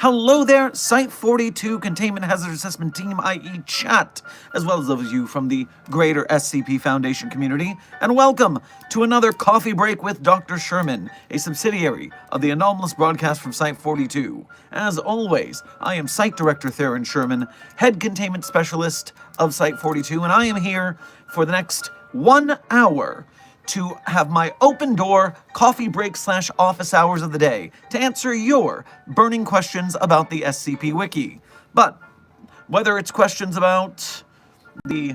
Hello there, Site 42 Containment Hazard Assessment Team, i.e. chat, as well as those of you from the greater SCP Foundation community, and welcome to another Coffee Break with Dr. Sherman, a subsidiary of the anomalous broadcast from Site 42. As always, I am Site Director Theron Sherman, Head Containment Specialist of Site 42, and I am here for the next 1 hour to have my open door coffee break / office hours of the day to answer your burning questions about the SCP Wiki. But whether it's questions about the...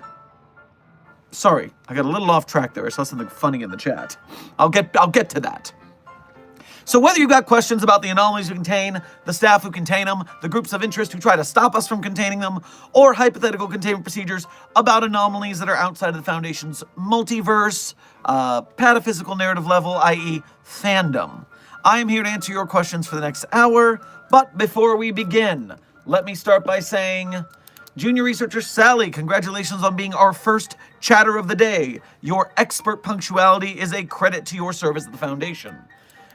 Sorry, I got a little off track there. I saw something funny in the chat. I'll get to that. So whether you've got questions about the anomalies we contain, the staff who contain them, the groups of interest who try to stop us from containing them, or hypothetical containment procedures about anomalies that are outside of the Foundation's multiverse, pataphysical narrative level, i.e. fandom, I am here to answer your questions for the next hour. But before we begin, let me start by saying, Junior Researcher Sally, congratulations on being our first chatter of the day. Your expert punctuality is a credit to your service at the Foundation.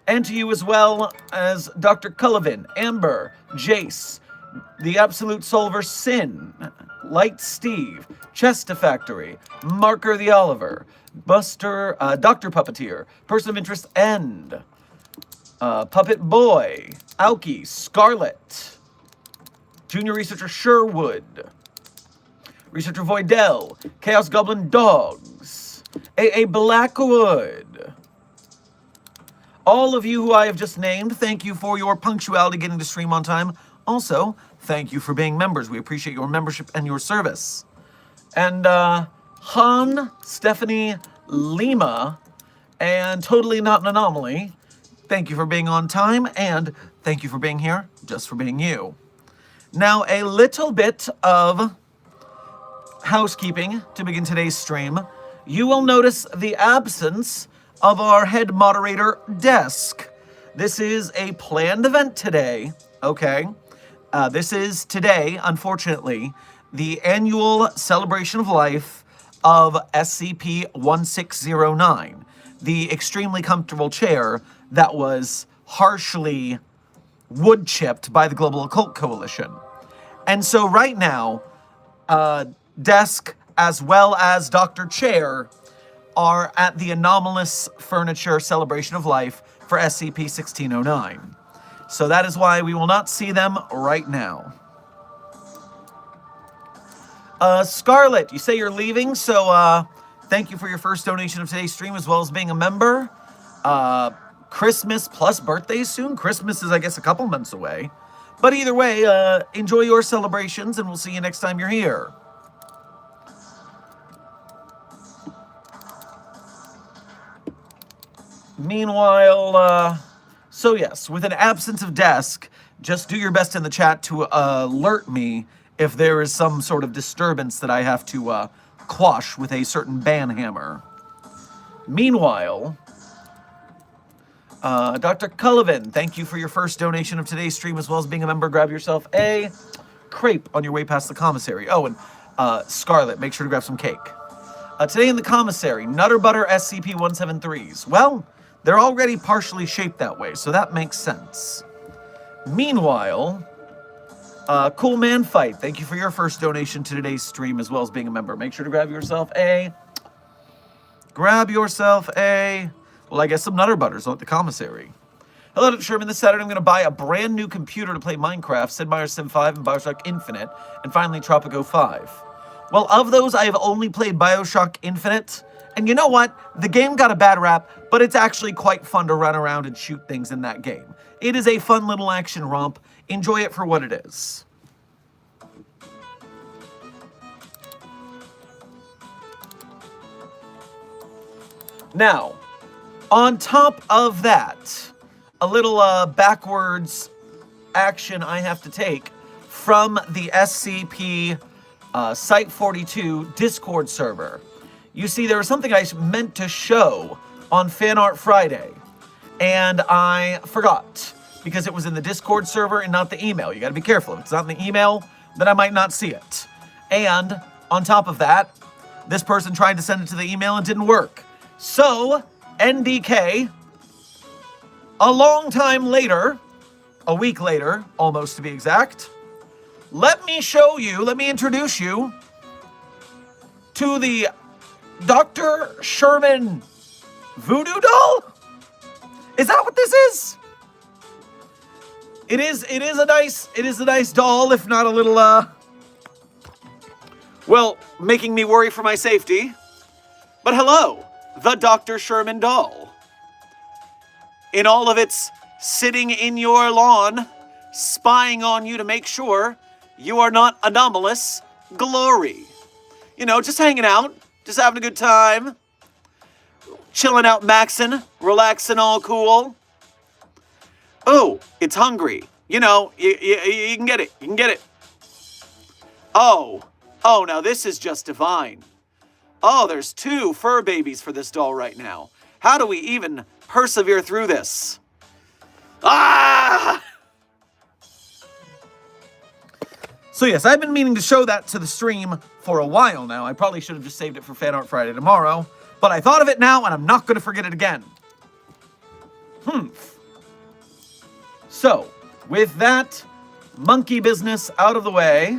And to you as well as Dr. Cullivan, Amber, Jace, the Absolute Solver Sin, Light Steve, Chesta Factory, Marker the Oliver, Buster, Dr. Puppeteer, Person of Interest End, Puppet Boy, Aoki, Scarlet, Junior Researcher Sherwood, Researcher Voidell, Chaos Goblin Dogs, A.A. Blackwood. All of you who I have just named, thank you for your punctuality getting to stream on time. Also, thank you for being members. We appreciate your membership and your service. And Han, Stephanie, Lima, and Totally Not an Anomaly, thank you for being on time, and thank you for being here, just for being you. Now, a little bit of housekeeping to begin today's stream. You will notice the absence of our head moderator desk. This is a planned event today, okay? This is today, unfortunately, the annual celebration of life of SCP-1609, the extremely comfortable chair that was harshly wood-chipped by the Global Occult Coalition. And so right now, desk as well as Dr. Chair are at the anomalous furniture celebration of life for SCP-1609. So that is why we will not see them right now. Scarlet, you say you're leaving, so thank you for your first donation of today's stream as well as being a member. Christmas plus birthdays soon. Christmas is, I guess, a couple months away. But either way, enjoy your celebrations and we'll see you next time you're here. Meanwhile, so yes, with an absence of desk, just do your best in the chat to alert me if there is some sort of disturbance that I have to quash with a certain banhammer. Meanwhile, Dr. Cullivan, thank you for your first donation of today's stream as well as being a member. Grab yourself a crepe on your way past the commissary. Oh, and Scarlet, make sure to grab some cake. Today in the commissary, Nutter Butter SCP-173s. Well, they're already partially shaped that way, so that makes sense. Meanwhile, Cool Man Fight, thank you for your first donation to today's stream as well as being a member. Make sure to grab yourself a... well, I guess some Nutter Butters at the commissary. Hello, Dr. Sherman. This Saturday, I'm going to buy a brand new computer to play Minecraft, Sid Meier's Sim 5, and Bioshock Infinite, and finally Tropico 5. Well, of those, I have only played Bioshock Infinite, and you know what? The game got a bad rap, but it's actually quite fun to run around and shoot things in that game. It is a fun little action romp. Enjoy it for what it is. Now, on top of that, a little backwards action I have to take from the SCP Site 42 Discord server. You see, there was something I meant to show on Fan Art Friday, and I forgot because it was in the Discord server and not the email. You gotta be careful. If it's not in the email, then I might not see it. And on top of that, this person tried to send it to the email and didn't work. So, NDK, a long time later, a week later, almost to be exact, let me introduce you to the Dr. Sherman voodoo doll? Is that what this is? It is a nice doll, if not a little, well, making me worry for my safety. But hello, the Dr. Sherman doll. In all of its sitting in your lawn, spying on you to make sure you are not anomalous glory. You know, just hanging out, just having a good time, chilling out, maxing, relaxing, all cool. Oh, it's hungry. You know, you can get it. You can get it. Oh, now this is just divine. Oh, there's 2 fur babies for this doll right now. How do we even persevere through this? Ah! So yes, I've been meaning to show that to the stream for a while now. I probably should have just saved it for Fan Art Friday tomorrow, but I thought of it now and I'm not going to forget it again. So, with that monkey business out of the way,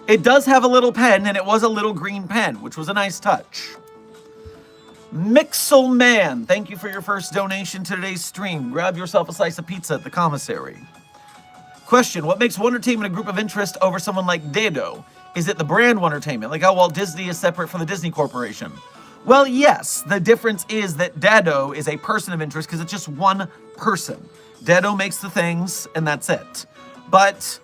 it does have a little pen, and it was a little green pen, which was a nice touch. Mixelman, thank you for your first donation to today's stream. Grab yourself a slice of pizza at the commissary. Question, what makes Wondertainment a group of interest over someone like Dado? Is it the brand Wondertainment, like how Walt Disney is separate from the Disney Corporation? Well, yes, the difference is that Dado is a person of interest because it's just one person. Dado makes the things, and that's it. But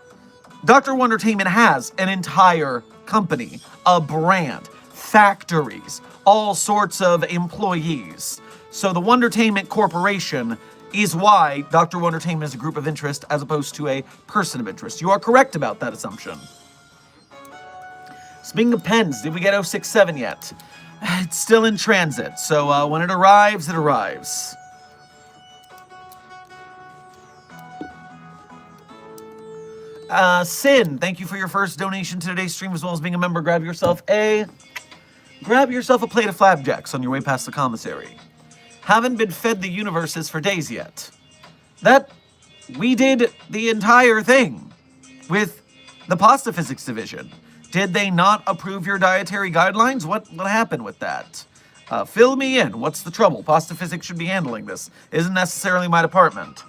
Dr. Wondertainment has an entire company, a brand, factories, all sorts of employees. So the Wondertainment Corporation is why Dr. Wondertainment is a group of interest as opposed to a person of interest. You are correct about that assumption. Speaking of pens, did we get 067 yet? It's still in transit, so when it arrives, it arrives. Sin, thank you for your first donation to today's stream, as well as being a member. Grab yourself a plate of flapjacks on your way past the commissary. Haven't been fed the universes for days yet. We did the entire thing with the pasta physics division. Did they not approve your dietary guidelines? What happened with that? Fill me in. What's the trouble? Pasta physics should be handling this. Isn't necessarily my department.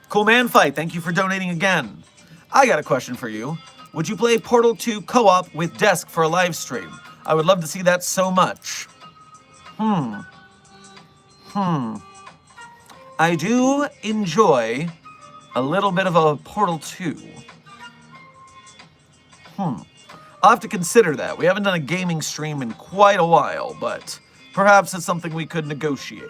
Cool Man Fight, thank you for donating again. I got a question for you. Would you play Portal 2 co-op with Desk for a live stream? I would love to see that so much. I do enjoy a little bit of a Portal 2. I'll have to consider that. We haven't done a gaming stream in quite a while, but perhaps it's something we could negotiate.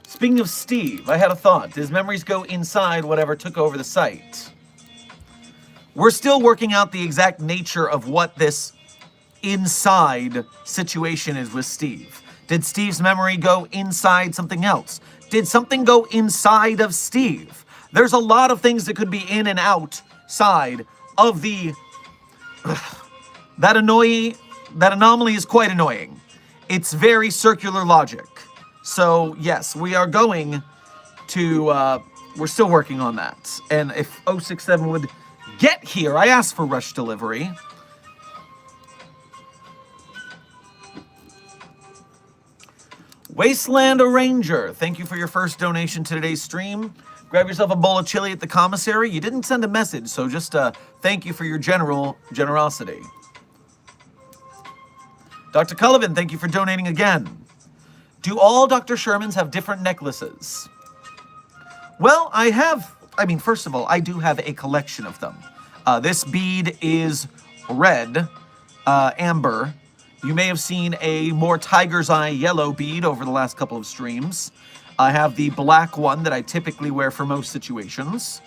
Speaking of Steve, I had a thought. Does memories go inside whatever took over the site? We're still working out the exact nature of what this inside situation is with Steve. Did Steve's memory go inside something else? Did something go inside of Steve? There's a lot of things that could be in and outside of the... That anomaly is quite annoying. It's very circular logic. So, yes, we are going to we're still working on that. And if 067 would get here, I asked for rush delivery. Wasteland Arranger, thank you for your first donation to today's stream. Grab yourself a bowl of chili at the commissary. You didn't send a message, so just thank you for your generosity. Dr. Cullivan, thank you for donating again. Do all Dr. Shermans have different necklaces? Well, first of all, I do have a collection of them. This bead is red, amber. You may have seen a more tiger's eye yellow bead over the last couple of streams. I have the black one that I typically wear for most situations.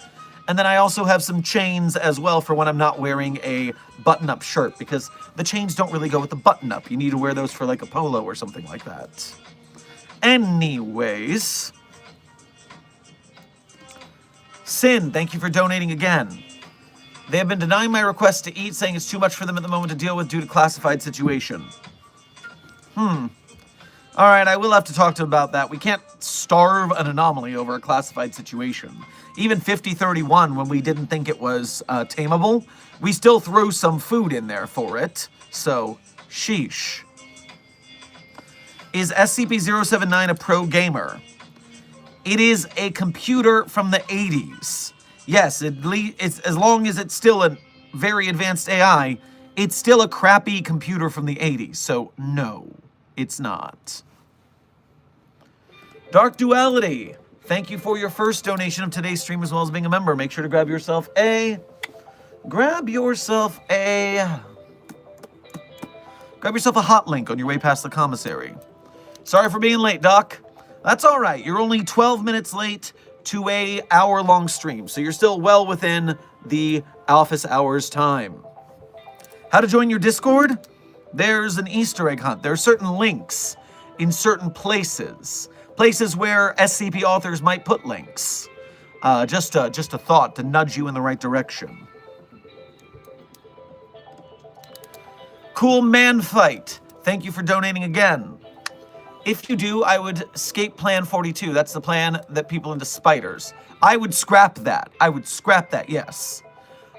And then I also have some chains as well for when I'm not wearing a button-up shirt, because the chains don't really go with the button-up. You need to wear those for like a polo or something like that. Anyways. Sin, thank you for donating again. They have been denying my request to eat, saying it's too much for them at the moment to deal with due to classified situation. All right, I will have to talk to them about that. We can't starve an anomaly over a classified situation. Even 5031, when we didn't think it was tameable, we still threw some food in there for it. So, sheesh. Is SCP-079 a pro gamer? It is a computer from the 80s. Yes, it's as long as it's still a very advanced AI, it's still a crappy computer from the 80s. So, no, it's not. Dark Duality, thank you for your first donation of today's stream as well as being a member. Make sure to grab yourself a hot link on your way past the commissary. Sorry for being late, Doc. That's all right. You're only 12 minutes late to a hour-long stream, so you're still well within the office hours time. How to join your Discord? There's an Easter egg hunt. There are certain links in certain places where SCP authors might put links. Just a thought to nudge you in the right direction. Cool Man Fight, thank you for donating again. If you do, I would skip Plan 42. That's the plan that people into spiders. I would scrap that. Yes.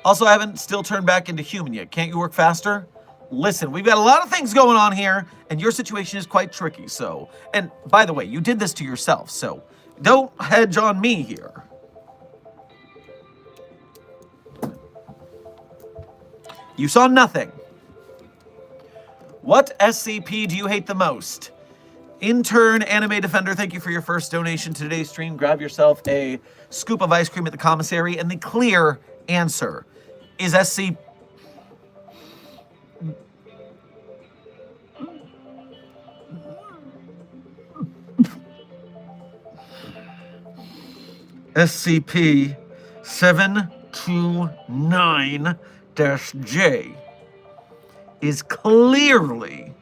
Also, I haven't still turned back into human yet. Can't you work faster? Listen, we've got a lot of things going on here, and your situation is quite tricky, so... And, by the way, you did this to yourself, so don't hedge on me here. You saw nothing. What SCP do you hate the most? Intern Anime Defender, thank you for your first donation to today's stream. Grab yourself a scoop of ice cream at the commissary, and the clear answer is SCP... SCP-729-J is clearly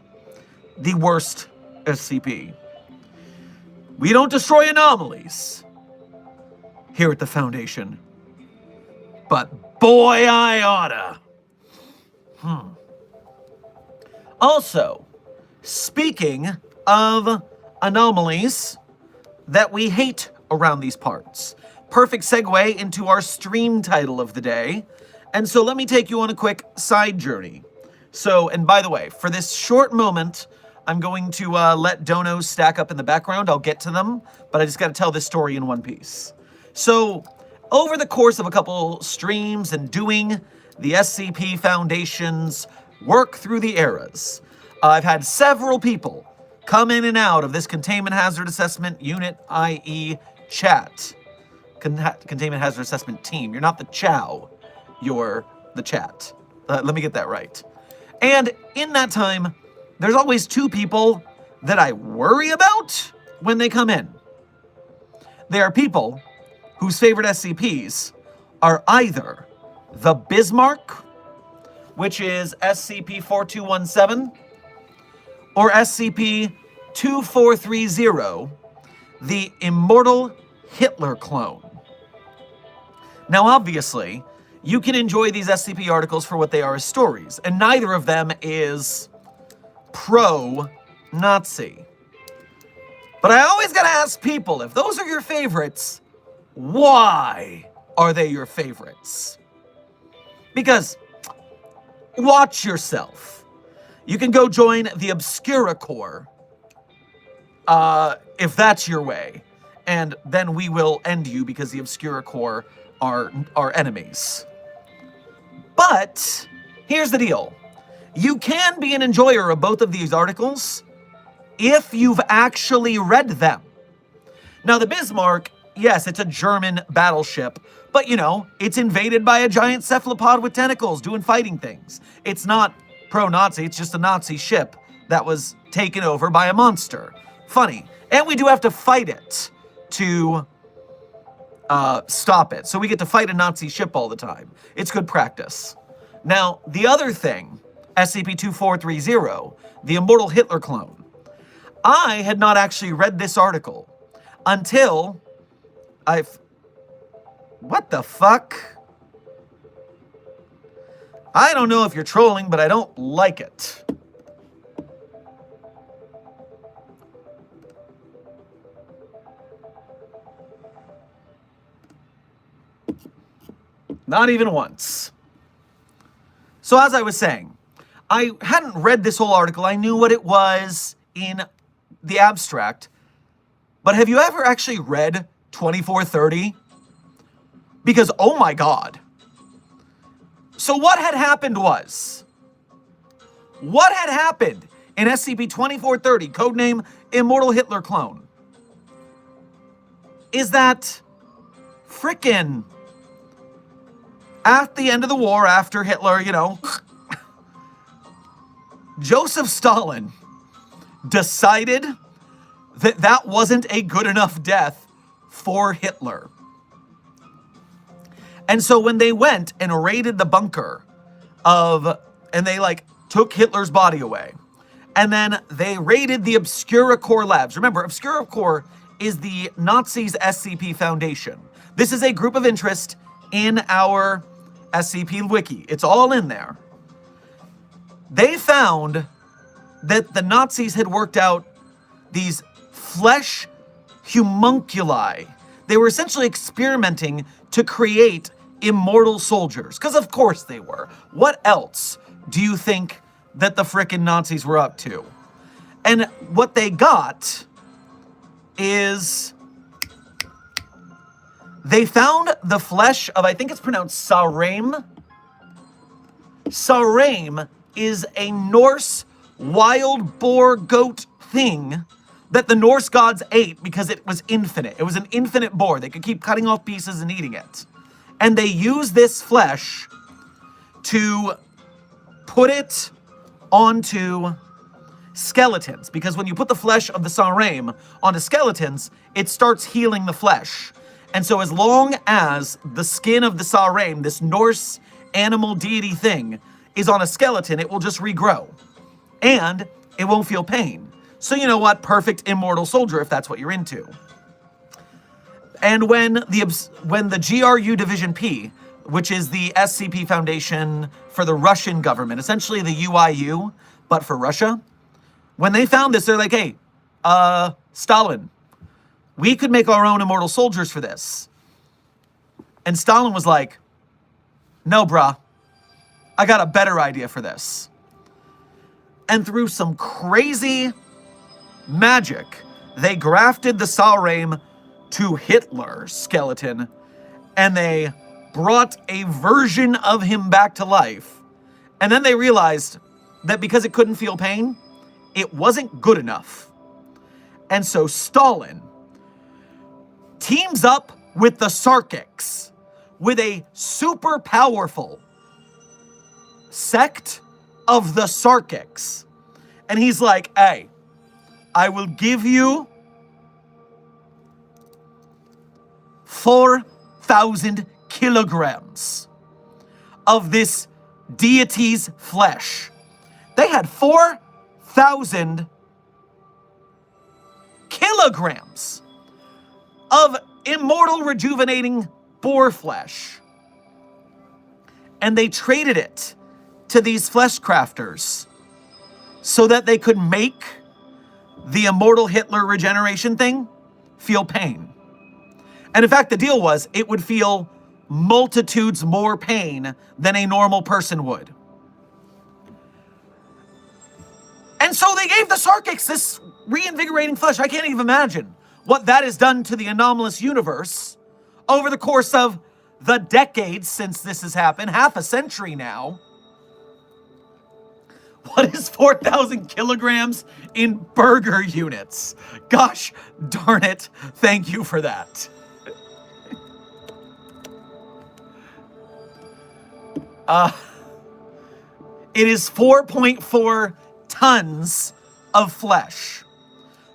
the worst SCP. We don't destroy anomalies here at the Foundation, but boy, I oughta. Also, speaking of anomalies that we hate around these parts, perfect segue into our stream title of the day. And so let me take you on a quick side journey. So, and by the way, for this short moment, I'm going to let donos stack up in the background. I'll get to them, but I just got to tell this story in one piece. So, over the course of a couple streams and doing the SCP Foundation's work through the eras, I've had several people come in and out of this Containment Hazard Assessment Unit, i.e. chat. Containment Hazard Assessment Team. You're not the chow, you're the chat. Let me get that right. And in that time, there's always two people that I worry about when they come in. They are people whose favorite SCPs are either the Bismarck, which is SCP-4217, or SCP-2430, the Immortal Hitler clone. Now, obviously, you can enjoy these SCP articles for what they are as stories, and neither of them is pro-Nazi. But I always gotta ask people, if those are your favorites, Why are they your favorites? Because, watch yourself. You can go join the Obscura Corps, if that's your way. And then we will end you because the Obscura Corps are our enemies. But, here's the deal. You can be an enjoyer of both of these articles if you've actually read them. Now, the Bismarck, yes, it's a German battleship, but it's invaded by a giant cephalopod with tentacles doing fighting things. It's not pro-Nazi, it's just a Nazi ship that was taken over by a monster. Funny. And we do have to fight it to stop it. So we get to fight a Nazi ship all the time. It's good practice. Now, the other thing, SCP-2430, the Immortal Hitler clone. I had not actually read this article until what the fuck? I don't know if you're trolling, but I don't like it. Not even once. So as I was saying, I hadn't read this whole article. I knew what it was in the abstract. But have you ever actually read 2430? Because, oh my God. So what had happened in SCP-2430, codename Immortal Hitler Clone, is that frickin' at the end of the war, after Hitler, Joseph Stalin decided that that wasn't a good enough death for Hitler. And so when they went and raided the bunker and they took Hitler's body away, and then they raided the Obscura Corps labs. Remember, Obscura Corps is the Nazis' SCP Foundation. This is a group of interest in our SCP Wiki. It's all in there. They found that the Nazis had worked out these flesh homunculi. They were essentially experimenting to create immortal soldiers. Because of course they were. What else do you think that the frickin' Nazis were up to? And what they got is they found the flesh of, I think it's pronounced Saraim. Saraim is a Norse wild boar goat thing that the Norse gods ate because it was infinite. It was an infinite boar. They could keep cutting off pieces and eating it. And they used this flesh to put it onto skeletons. Because when you put the flesh of the Saraim onto skeletons, it starts healing the flesh. And so as long as the skin of the Saraim, this Norse animal deity thing, is on a skeleton, it will just regrow. And it won't feel pain. So you know what? Perfect immortal soldier if that's what you're into. And when the GRU Division P, which is the SCP Foundation for the Russian government, essentially the UIU, but for Russia, when they found this, they're like, hey, Stalin, we could make our own immortal soldiers for this. And Stalin was like, no, brah, I got a better idea for this. And through some crazy magic, they grafted the Saraim to Hitler's skeleton, and they brought a version of him back to life. And then they realized that because it couldn't feel pain, it wasn't good enough. And so Stalin teams up with the Sarkics, with a super powerful sect of the Sarkics. And he's like, hey, I will give you 4,000 kilograms of this deity's flesh. They had 4,000 kilograms of immortal rejuvenating boar flesh. And they traded it to these flesh crafters so that they could make the immortal Hitler regeneration thing feel pain. And in fact, the deal was it would feel multitudes more pain than a normal person would. And so they gave the Sarkics this reinvigorating flesh. I can't even imagine what that has done to the anomalous universe over the course of the decades since this has happened, half a century now. What is 4,000 kilograms in burger units? Gosh darn it, thank you for that. It is 4.4 tons of flesh.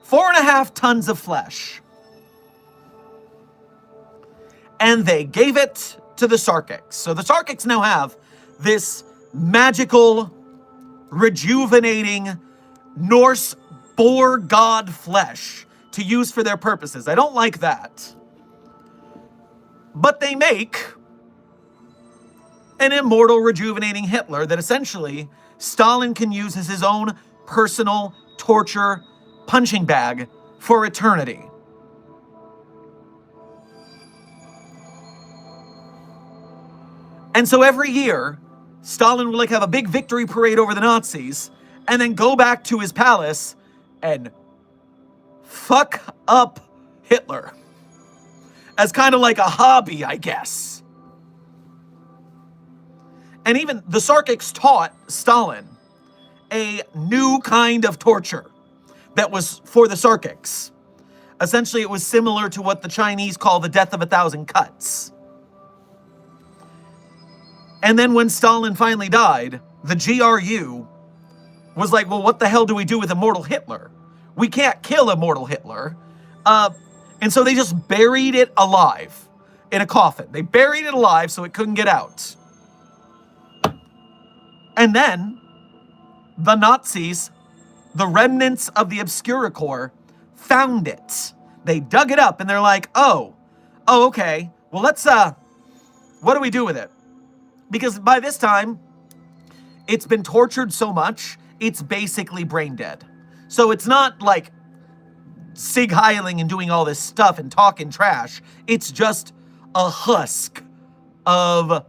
4.5 tons of flesh. And they gave it to the Sarkics. So the Sarkics now have this magical, rejuvenating Norse boar god flesh to use for their purposes. I don't like that. But they make an immortal, rejuvenating Hitler that essentially Stalin can use as his own personal torture punching bag for eternity. And so every year, Stalin would have a big victory parade over the Nazis and then go back to his palace and fuck up Hitler. As kind of like a hobby, I guess. And even the Sarkics taught Stalin a new kind of torture that was for the Sarkics. Essentially, it was similar to what the Chinese call the death of 1,000 cuts. And then when Stalin finally died, the GRU was like, well, what the hell do we do with immortal Hitler? We can't kill immortal Hitler. And so they just buried it alive in a coffin. They buried it alive so it couldn't get out. And then the Nazis, the remnants of the Obscura Corps, found it. They dug it up and they're like, oh, okay. Well, let's, what do we do with it? Because by this time, it's been tortured so much, it's basically brain dead. So it's not like Sig Heiling and doing all this stuff and talking trash. It's just a husk of...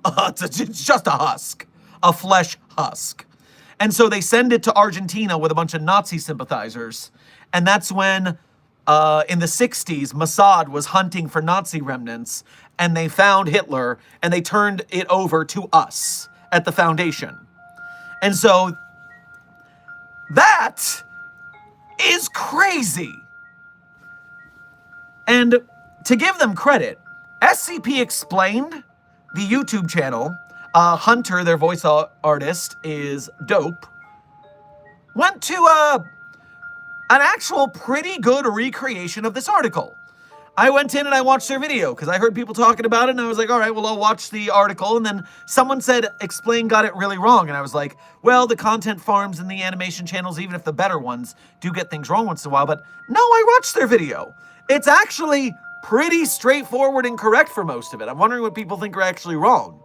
it's just a husk. A flesh husk. And so they send it to Argentina with a bunch of Nazi sympathizers. And that's when, in the 60s, Mossad was hunting for Nazi remnants. And they found Hitler. And they turned it over to us at the Foundation. And so that is crazy. And to give them credit, SCP Explained, the YouTube channel, Hunter, their voice artist, is dope, went to an actual pretty good recreation of this article. I went in and I watched their video because I heard people talking about it and I was like, all right, well, I'll watch the article. And then someone said, Explain got it really wrong. And I was like, well, the content farms and the animation channels, even if the better ones, do get things wrong once in a while. But no, I watched their video. It's actually pretty straightforward and correct for most of it. I'm wondering what people think are actually wrong.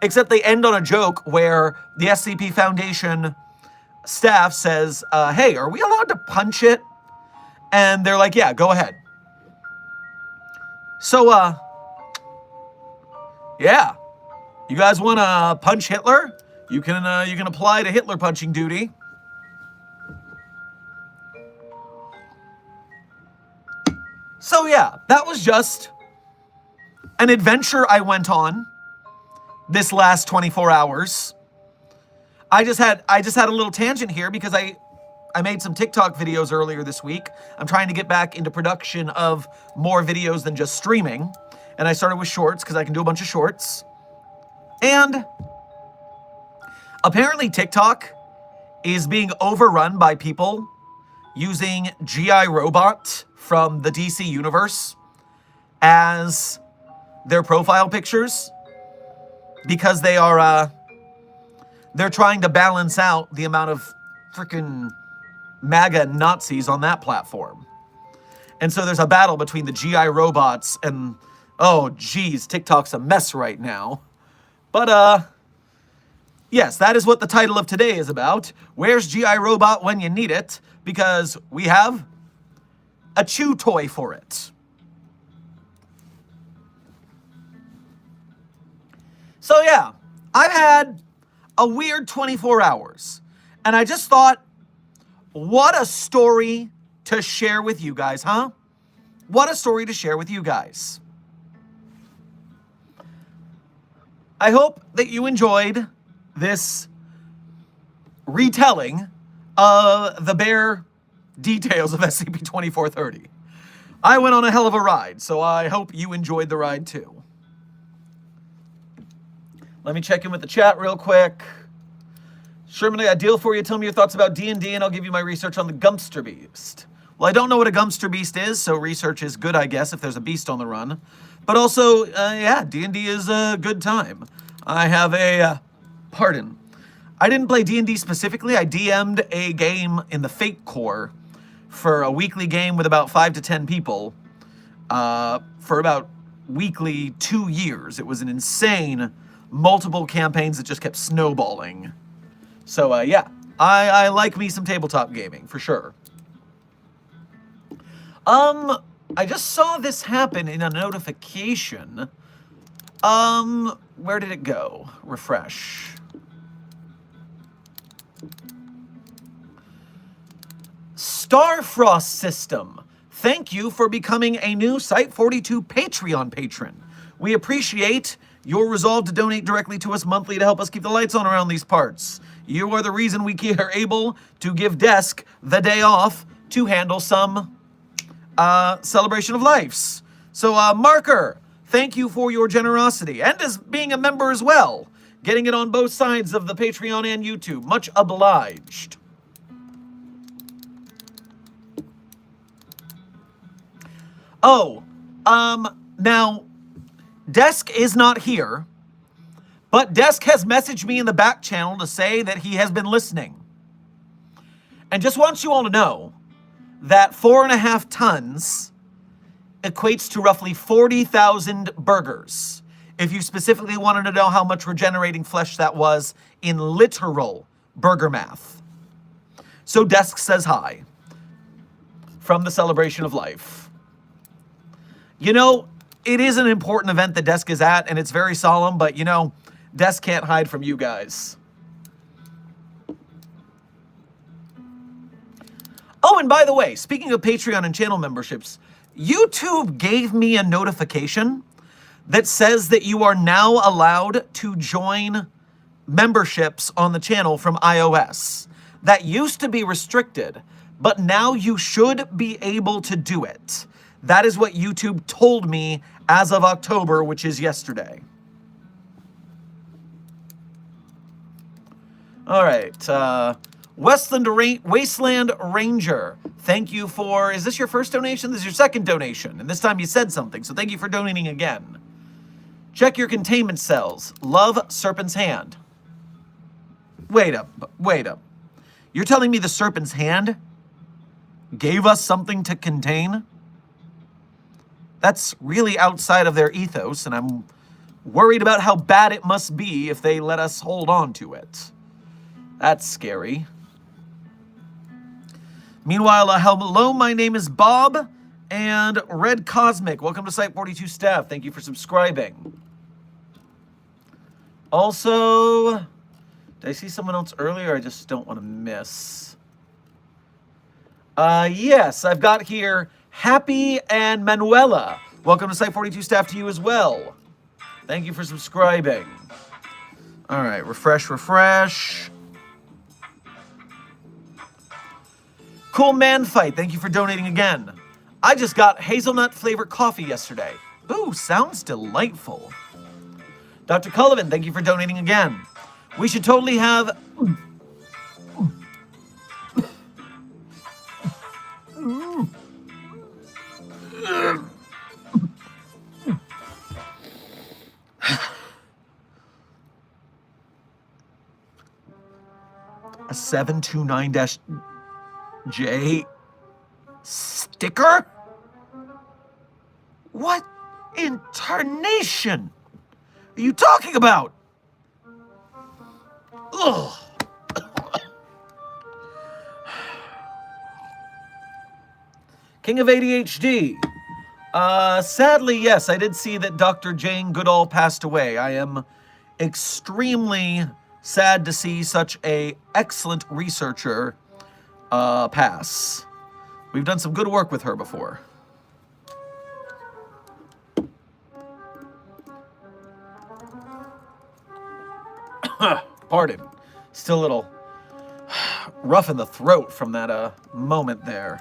Except they end on a joke where the SCP Foundation staff says, hey, are we allowed to punch it? And they're like, yeah, go ahead. So, yeah, you guys want to punch Hitler? You can apply to Hitler punching duty. So yeah, that was just an adventure I went on this last 24 hours. I just had a little tangent here because I made some TikTok videos earlier this week. I'm trying to get back into production of more videos than just streaming. And I started with shorts because I can do a bunch of shorts. And apparently TikTok is being overrun by people using G.I. Robot from the DC universe as their profile pictures because they're trying to balance out the amount of freaking MAGA Nazis on that platform. And so there's a battle between the G.I. robots and, oh geez, TikTok's a mess right now. But yes, that is what the title of today is about. Where's G.I. Robot when you need it? Because we have a chew toy for it. So yeah, I've had a weird 24 hours. And I just thought, what a story to share with you guys, huh? What a story to share with you guys. I hope that you enjoyed this retelling of the bare details of SCP-2430. I went on a hell of a ride, so I hope you enjoyed the ride too. Let me check in with the chat real quick. Sherman, I got a deal for you. Tell me your thoughts about D&D, and I'll give you my research on the Gumpster Beast. Well, I don't know what a Gumpster Beast is, so research is good, I guess, if there's a beast on the run. But also, yeah, D&D is a good time. I have a... pardon. I didn't play D&D specifically. I DM'd a game in the Fate Core for a weekly game with about 5 to 10 people for about weekly 2 years. It was an insane multiple campaigns that just kept snowballing. So, yeah, I like me some tabletop gaming, for sure. I just saw this happen in a notification. Where did it go? Refresh. Starfrost System. Thank you for becoming a new Site42 Patreon patron. We appreciate your resolve to donate directly to us monthly to help us keep the lights on around these parts. You are the reason we are able to give Desk the day off to handle some celebration of lives. So, Marker, thank you for your generosity, and as being a member as well. Getting it on both sides of the Patreon and YouTube. Much obliged. Oh, now, Desk is not here, but Desk has messaged me in the back channel to say that he has been listening. And just wants you all to know that 4.5 tons equates to roughly 40,000 burgers. If you specifically wanted to know how much regenerating flesh that was in literal burger math. So Desk says hi from the celebration of life. You know, it is an important event that Desk is at, and it's very solemn, but you know, Desk can't hide from you guys. Oh, and by the way, speaking of Patreon and channel memberships, YouTube gave me a notification that says that you are now allowed to join memberships on the channel from iOS. That used to be restricted, but now you should be able to do it. That is what YouTube told me as of October, which is yesterday. All right, Wasteland Ranger, thank you for, is this your first donation? This is your second donation, and this time you said something, so thank you for donating again. Check your containment cells. Love, Serpent's Hand. Wait up. You're telling me the Serpent's Hand gave us something to contain? That's really outside of their ethos, and I'm worried about how bad it must be if they let us hold on to it. That's scary. Meanwhile, hello, my name is Bob, and Red Cosmic. Welcome to Site42 staff. Thank you for subscribing. Also, did I see someone else earlier? I just don't want to miss. Yes, I've got here Happy and Manuela. Welcome to Site42 staff to you as well. Thank you for subscribing. All right, refresh. Cool Man Fight, thank you for donating again. I just got hazelnut flavored coffee yesterday. Ooh, sounds delightful. Dr. Cullivan, thank you for donating again. We should totally have... a 729-J sticker? What in tarnation are you talking about? Ugh. King of ADHD. Sadly, yes, I did see that Dr. Jane Goodall passed away. I am extremely sad to see such a excellent researcher pass. We've done some good work with her before. Pardon. Still a little rough in the throat from that moment there.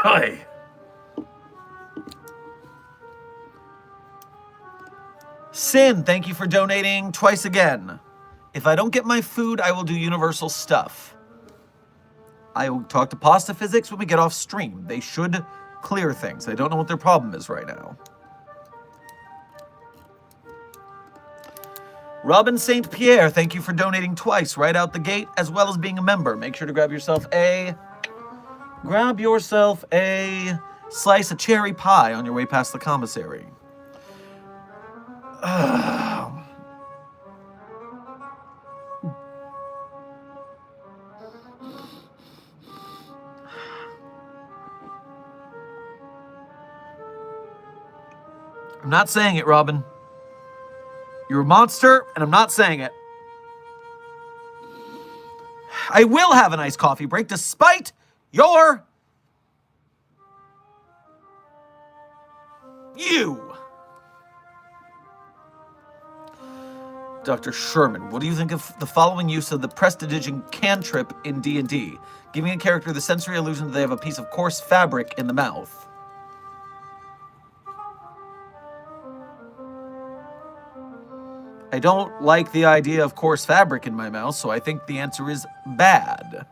Hi. Sin, thank you for donating twice again. If I don't get my food, I will do universal stuff. I will talk to Pasta Physics when we get off stream. They should clear things. I don't know what their problem is right now. Robin St. Pierre, thank you for donating twice right out the gate, as well as being a member. Make sure to grab yourself a slice of cherry pie on your way past the commissary. I'm not saying it, Robin. You're a monster, and I'm not saying it. I will have a nice coffee break despite your... you. Dr. Sherman, what do you think of the following use of the prestidiging cantrip in D&D? Giving a character the sensory illusion that they have a piece of coarse fabric in the mouth. I don't like the idea of coarse fabric in my mouth, so I think the answer is bad.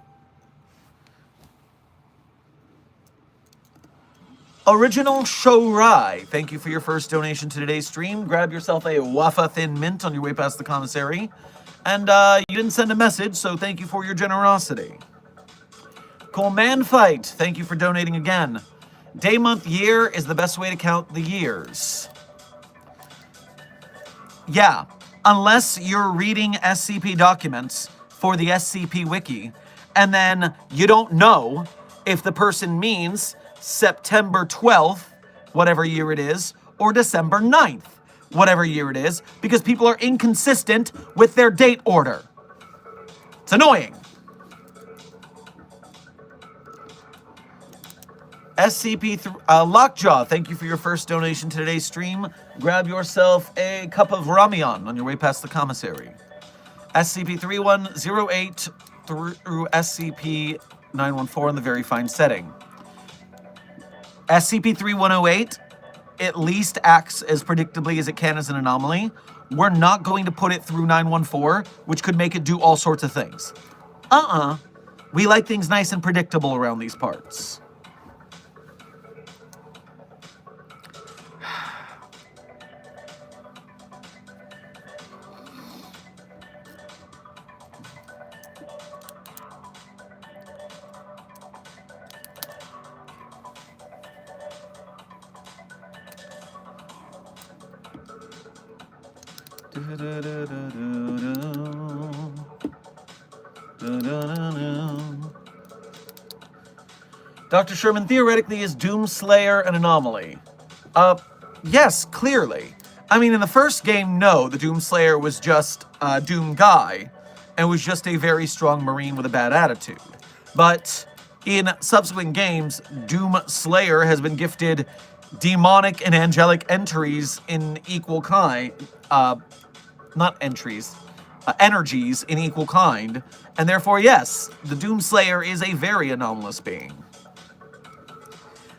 Original Shourai, thank you for your first donation to today's stream. Grab yourself a Wafa Thin Mint on your way past the commissary. And you didn't send a message, so thank you for your generosity. Cool Man Fight, thank you for donating again. Day, month, year is the best way to count the years. Yeah, unless you're reading SCP documents for the SCP Wiki, and then you don't know if the person means September 12th, whatever year it is, or December 9th, whatever year it is, because people are inconsistent with their date order. It's annoying. Lockjaw, thank you for your first donation to today's stream. Grab yourself a cup of ramyeon on your way past the commissary. SCP-3108 through SCP-914 in the very fine setting. SCP-3108 at least acts as predictably as it can as an anomaly. We're not going to put it through 914, which could make it do all sorts of things. We like things nice and predictable around these parts. Dr. Sherman, theoretically, is Doomslayer an anomaly? Yes, clearly. I mean, in the first game, no, the Doomslayer was just a Doom guy, and was just a very strong Marine with a bad attitude. But in subsequent games, Doomslayer has been gifted demonic and angelic entries in equal kind, energies in equal kind, and therefore, yes, the Doomslayer is a very anomalous being.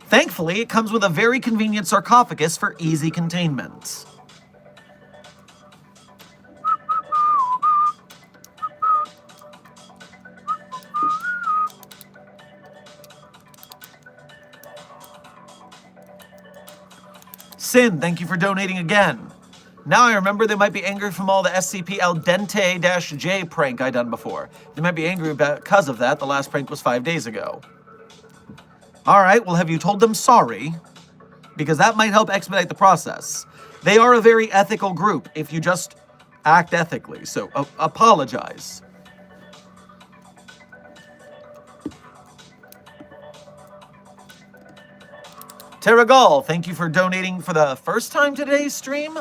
Thankfully, it comes with a very convenient sarcophagus for easy containment. Sin, thank you for donating again. Now I remember they might be angry from all the SCP Al Dente-J prank I done before. They might be angry because of that. The last prank was 5 days ago. Alright, well, have you told them sorry? Because that might help expedite the process. They are a very ethical group if you just act ethically, so apologize. Terragal, thank you for donating for the first time today's stream,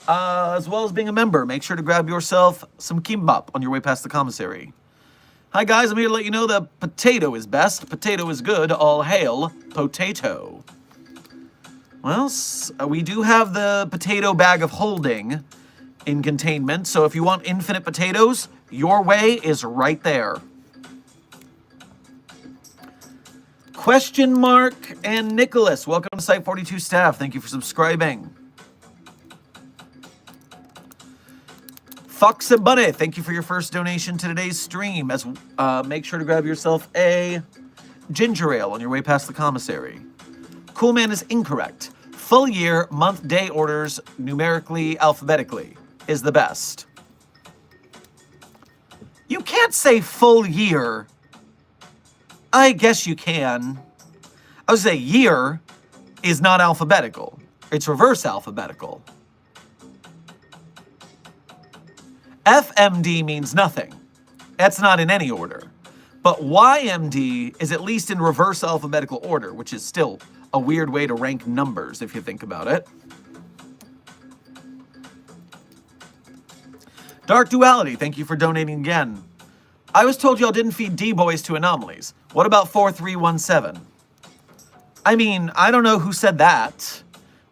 as well as being a member. Make sure to grab yourself some kimbap on your way past the commissary. Hi guys, I'm here to let you know that potato is best. Potato is good. All hail potato. Well, we do have the potato bag of holding in containment, so if you want infinite potatoes, your way is right there. Question Mark and Nicholas, welcome to Site 42 staff. Thank you for subscribing. Fox and Bunny, thank you for your first donation to today's stream. Make sure to grab yourself a ginger ale on your way past the commissary. Coolman is incorrect. Full year, month, day orders, numerically, alphabetically, is the best. You can't say full year. I guess you can. I would say year is not alphabetical. It's reverse alphabetical. FMD means nothing. That's not in any order. But YMD is at least in reverse alphabetical order, which is still a weird way to rank numbers if you think about it. Dark Duality, thank you for donating again. I was told y'all didn't feed D-boys to anomalies. What about 4317? I mean, I don't know who said that.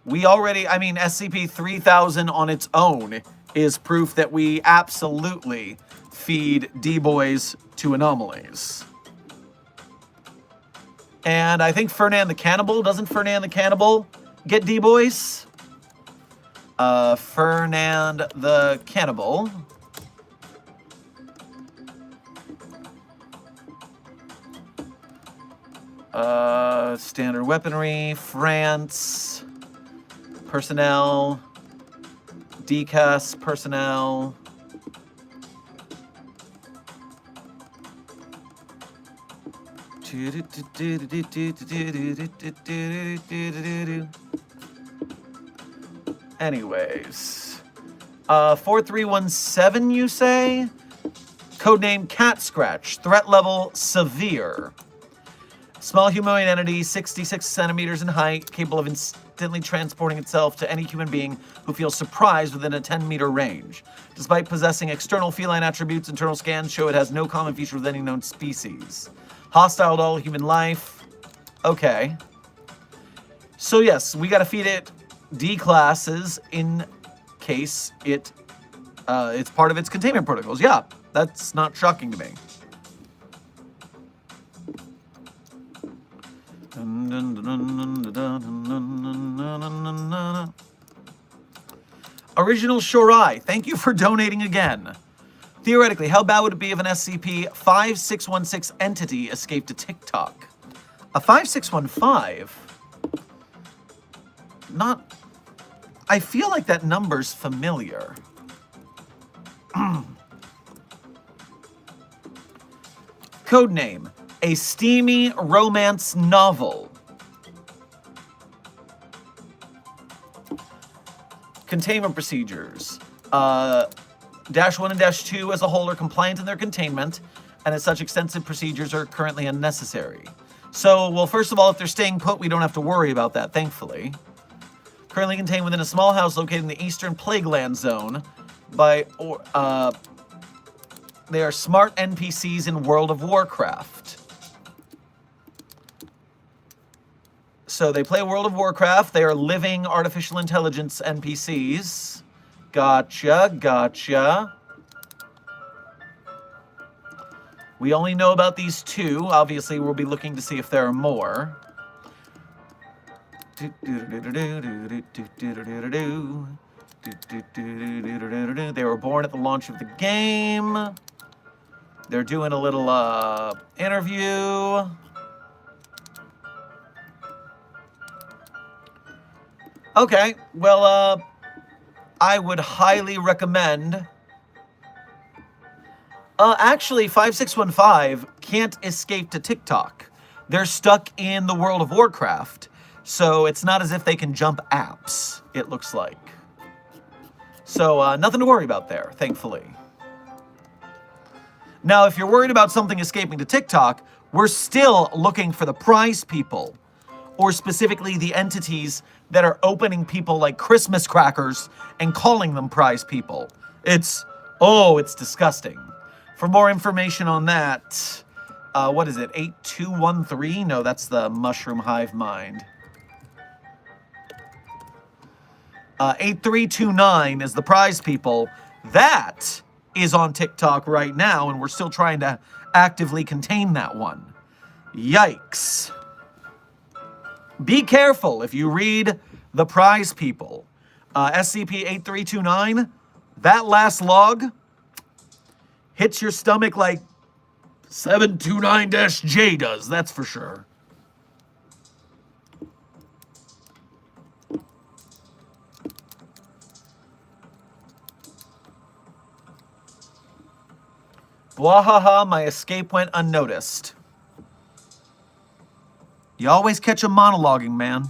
SCP-3000 on its own is proof that we absolutely feed D-boys to anomalies. And I think Fernand the Cannibal, doesn't Fernand the Cannibal get D-boys? Fernand the Cannibal. Standard weaponry, France, personnel, DCAS personnel. Anyways, 4317, you say? Codename Cat Scratch. Threat level severe. Small humanoid entity, 66 centimeters in height, capable of instantly transporting itself to any human being who feels surprised within a 10-meter range. Despite possessing external feline attributes, internal scans show it has no common feature with any known species. Hostile to all human life. Okay. So yes, we gotta feed it D classes in case it's part of its containment protocols. Yeah, that's not shocking to me. Original Shorai, thank you for donating again. Theoretically, how bad would it be if an SCP-5616 entity escaped to TikTok? A 5615? Not... I feel like that number's familiar. Codename, a steamy romance novel. Containment procedures. Dash 1 and Dash 2 as a whole are compliant in their containment, and as such, extensive procedures are currently unnecessary. So, well, first of all, if they're staying put, we don't have to worry about that, thankfully. Currently contained within a small house located in the Eastern Plagueland Zone they are smart NPCs in World of Warcraft. So they play World of Warcraft. They are living artificial intelligence NPCs. Gotcha, gotcha. We only know about these two. Obviously, we'll be looking to see if there are more. They were born at the launch of the game. They're doing a little interview. Okay, well, I would highly recommend... actually, 5615 can't escape to TikTok. They're stuck in the World of Warcraft, so it's not as if they can jump apps, it looks like. So, nothing to worry about there, thankfully. Now, if you're worried about something escaping to TikTok, we're still looking for the prize people. or specifically the entities that are opening people like Christmas crackers and calling them prize people. It's disgusting. For more information on that, what is it, 8213? No, that's the Mushroom Hive Mind. 8329 is the prize people. That is on TikTok right now, and we're still trying to actively contain that one. Yikes. Be careful if you read the prize people. SCP-8329, that last log hits your stomach like 729-J does, that's for sure. Bwahaha, my escape went unnoticed. You always catch a monologuing, man.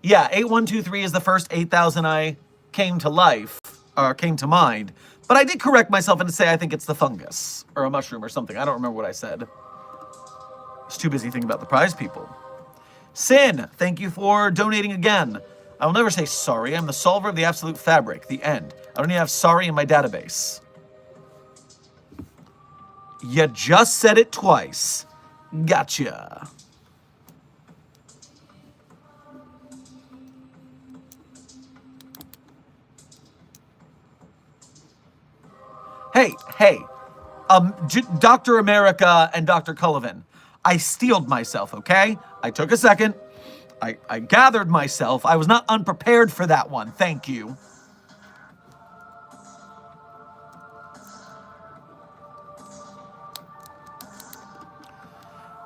Yeah, 8123 is the first 8,000 I came to life, or came to mind. But I did correct myself and say I think it's the fungus, or a mushroom or something. I don't remember what I said. I was too busy thinking about the prize people. Sin, thank you for donating again. I will never say sorry. I'm the solver of the absolute fabric. The end. I don't even have sorry in my database. You just said it twice. Gotcha. Hey. Dr. America and Dr. Cullivan, I steeled myself, okay? I took a second. I gathered myself. I was not unprepared for that one. Thank you.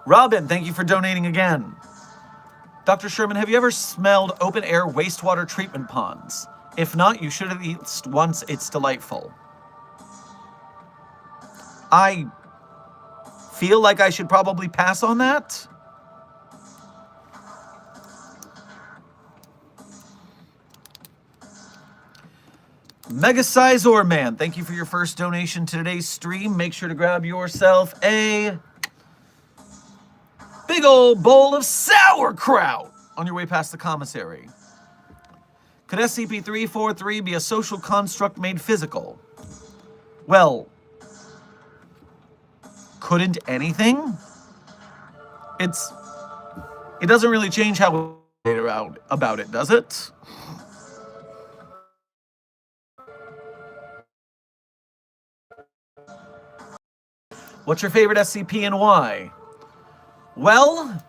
Robin, thank you for donating again. Dr. Sherman, have you ever smelled open-air wastewater treatment ponds? If not, you should at least once. It's delightful. I feel like I should probably pass on that. Mega Sizor Man, thank you for your first donation to today's stream. Make sure to grab yourself a big old bowl of sauerkraut on your way past the commissary. Could SCP-343 be a social construct made physical? Well, couldn't anything? It doesn't really change how we around about it, does it? What's your favorite SCP and why? Well,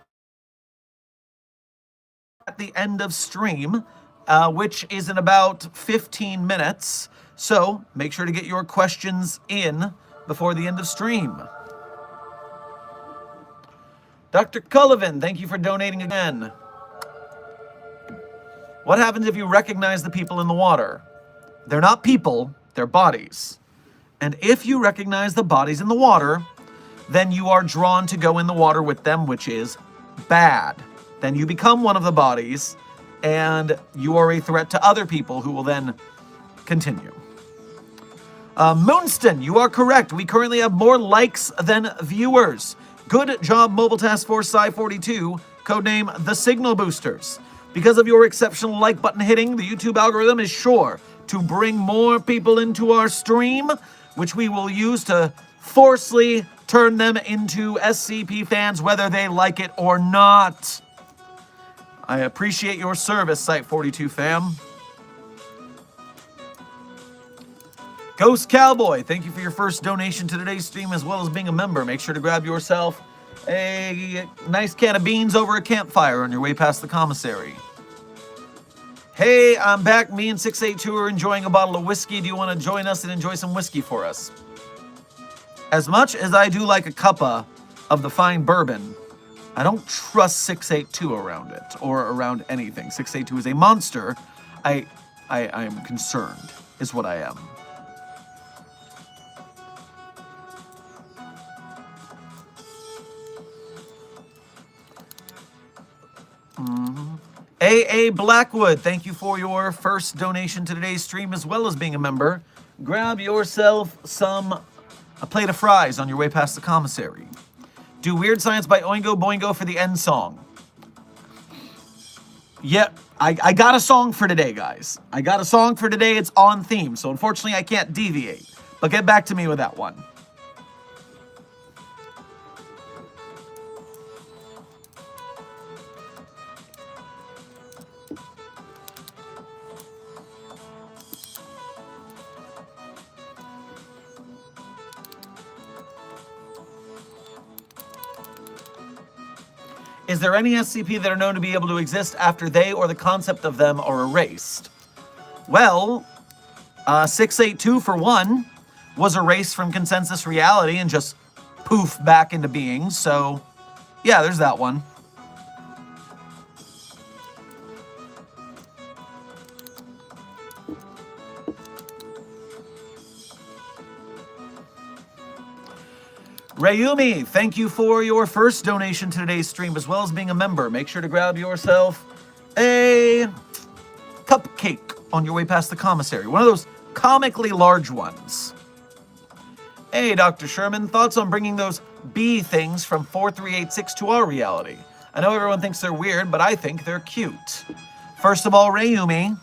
at the end of stream, which is in about 15 minutes, so make sure to get your questions in before the end of stream. Dr. Cullivan, thank you for donating again. What happens if you recognize the people in the water? They're not people, they're bodies. And if you recognize the bodies in the water, then you are drawn to go in the water with them, which is bad. Then you become one of the bodies, and you are a threat to other people who will then continue. Moonston, you are correct. We currently have more likes than viewers. Good job, Mobile Task Force Psi-42, codename The Signal Boosters. Because of your exceptional like button hitting, the YouTube algorithm is sure to bring more people into our stream, which we will use to forcefully turn them into SCP fans, whether they like it or not. I appreciate your service, Site42 fam. Ghost Cowboy, thank you for your first donation to today's stream, as well as being a member. Make sure to grab yourself a nice can of beans over a campfire on your way past the commissary. Hey, I'm back. Me and 682 are enjoying a bottle of whiskey. Do you want to join us and enjoy some whiskey for us? As much as I do like a cuppa of the fine bourbon, I don't trust 682 around it or around anything. 682 is a monster. I am concerned, is what I am. AA Blackwood, thank you for your first donation to today's stream, as well as being a member. Grab yourself a plate of fries on your way past the commissary. Do Weird Science by Oingo Boingo for the end song. Yep, I got a song for today, guys. I got a song for today. It's on theme, so unfortunately I can't deviate. But get back to me with that one. Is there any SCP that are known to be able to exist after they or the concept of them are erased? Well, 682 for one was erased from consensus reality and just poof back into being. So, yeah, there's that one. Rayumi, thank you for your first donation to today's stream, as well as being a member. Make sure to grab yourself a cupcake on your way past the commissary. One of those comically large ones. Hey, Dr. Sherman, thoughts on bringing those bee things from 4386 to our reality? I know everyone thinks they're weird, but I think they're cute. First of all, Rayumi,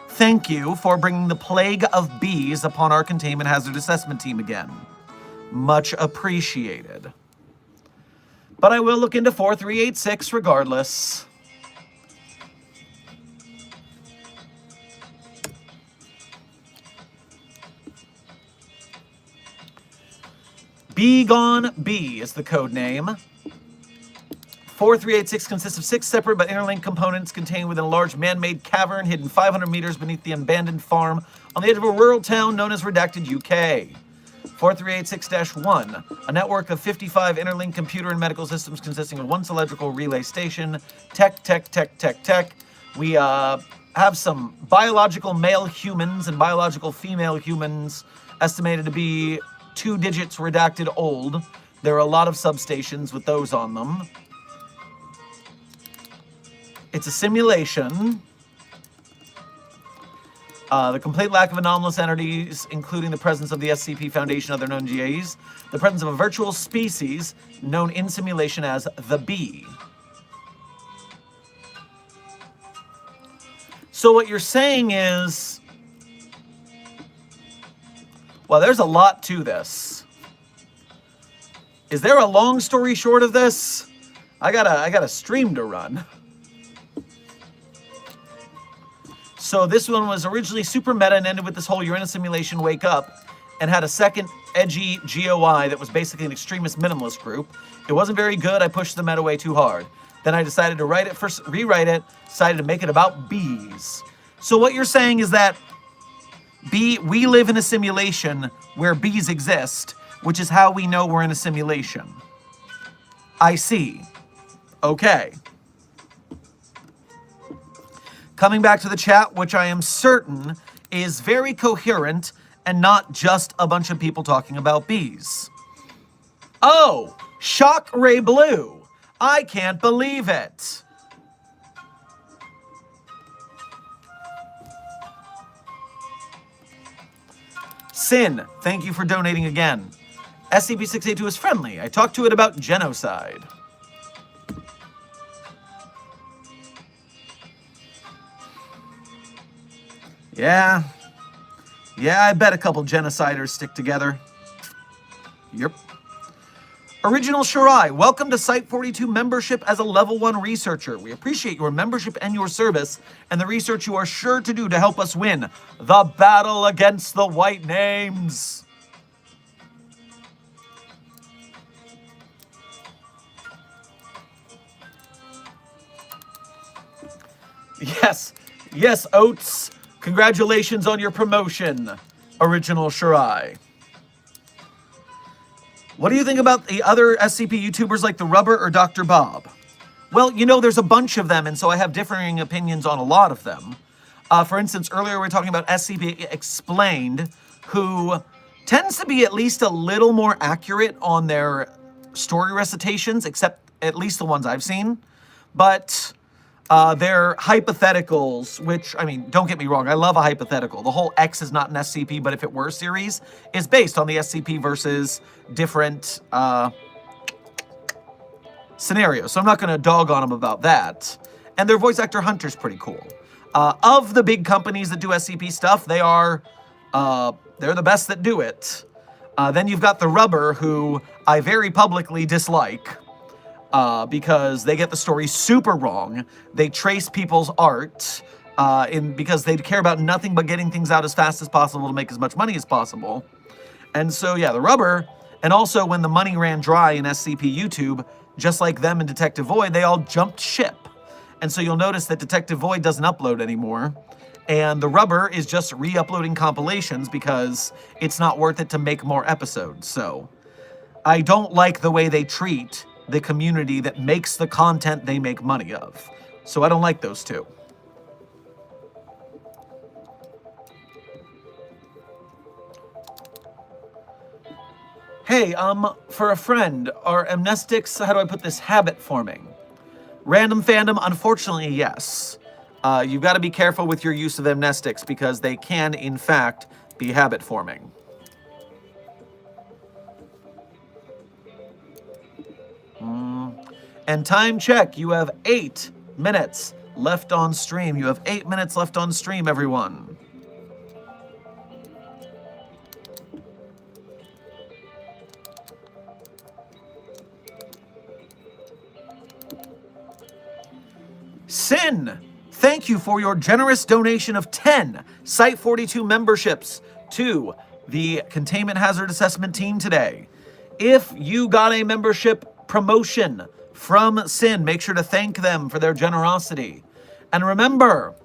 thank you for bringing the plague of bees upon our containment hazard assessment team again. Much appreciated. But I will look into 4386 regardless. Be Gone Bee is the code name. 4386 consists of 6 separate but interlinked components contained within a large man-made cavern hidden 500 meters beneath the abandoned farm on the edge of a rural town known as Redacted, UK. 4386-1, a network of 55 interlinked computer and medical systems consisting of one cylindrical relay station. Tech. We have some biological male humans and biological female humans estimated to be 2 digits redacted old. There are a lot of substations with those on them. It's a simulation. The complete lack of anomalous entities, including the presence of the SCP Foundation and other known GAs. The presence of a virtual species known in simulation as the Bee. So what you're saying is... well, there's a lot to this. Is there a long story short of this? I got a stream to run. So this one was originally super meta and ended with this whole you're in a simulation, wake up, and had a second edgy GOI that was basically an extremist minimalist group. It wasn't very good. I pushed the meta way too hard. Then I decided to rewrite it, decided to make it about bees. So what you're saying is that we live in a simulation where bees exist, which is how we know we're in a simulation. I see. Okay. Coming back to the chat, which I am certain is very coherent and not just a bunch of people talking about bees. Oh, Shock Ray Blue. I can't believe it. Sin, thank you for donating again. SCP-682 is friendly. I talked to it about genocide. Yeah, I bet a couple genociders stick together. Yep. Original Shirai, welcome to Site-42 membership as a level 1 researcher. We appreciate your membership and your service, and the research you are sure to do to help us win the battle against the white names. Yes, Oates. Congratulations on your promotion, Original Shirai. What do you think about the other SCP YouTubers like The Rubber or Dr. Bob? Well, you know, there's a bunch of them, and so I have differing opinions on a lot of them. For instance, earlier we were talking about SCP Explained, who tends to be at least a little more accurate on their story recitations, except at least the ones I've seen. But their hypotheticals, which, I mean, don't get me wrong, I love a hypothetical. The whole X is not an SCP, but if it were series, is based on the SCP versus different scenario. So I'm not going to dog on them about that. And their voice actor Hunter's pretty cool. Of the big companies that do SCP stuff, they're the best that do it. Then you've got the Rubber, who I very publicly dislike because they get the story super wrong. They trace people's art because they care about nothing but getting things out as fast as possible to make as much money as possible. And so, yeah, the Rubber, and also when the money ran dry in SCP YouTube, just like them and Detective Void, they all jumped ship. And so you'll notice that Detective Void doesn't upload anymore. And the Rubber is just re-uploading compilations because it's not worth it to make more episodes. So I don't like the way they treat the community that makes the content they make money of. So I don't like those two. Hey, for a friend, are amnestics, how do I put this, habit forming? Random fandom, unfortunately, yes. You've got to be careful with your use of amnestics because they can, in fact, be habit forming. And time check, you have 8 minutes left on stream. You have 8 minutes left on stream, everyone. Sin, thank you for your generous donation of 10 Site 42 memberships to the Containment Hazard Assessment team today. If you got a membership promotion from Sin, make sure to thank them for their generosity. And remember,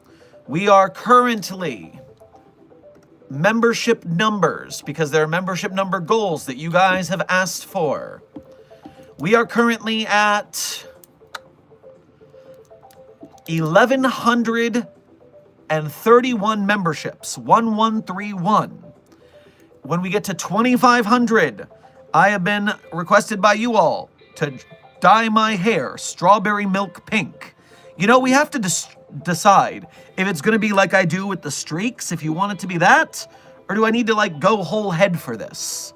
we are currently membership numbers because there are membership number goals that you guys have asked for. We are currently at 1,131 memberships, 1131. When we get to 2,500, I have been requested by you all to dye my hair strawberry milk pink. You know, we have to decide if it's going to be like I do with the streaks, if you want it to be that, or do I need to like go whole head for this?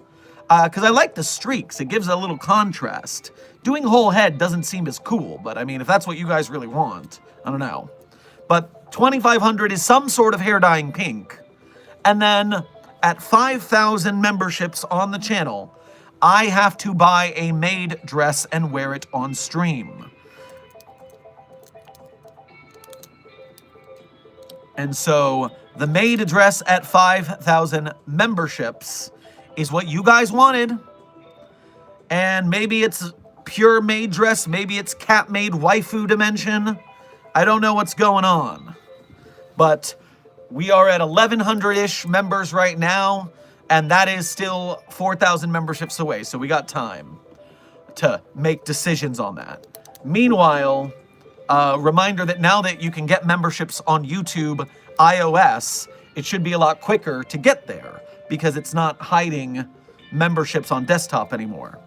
Because I like the streaks, it gives a little contrast. Doing whole head doesn't seem as cool, but I mean, if that's what you guys really want, I don't know. But 2,500 is some sort of hair dyeing pink. And then at 5,000 memberships on the channel, I have to buy a maid dress and wear it on stream. And so the maid dress at 5,000 memberships is what you guys wanted. And maybe it's pure maid dress, maybe it's cat maid waifu dimension. I don't know what's going on. But we are at 1,100-ish members right now, and that is still 4,000 memberships away, so we got time to make decisions on that. Meanwhile, reminder that now that you can get memberships on YouTube iOS, it should be a lot quicker to get there because it's not hiding memberships on desktop anymore.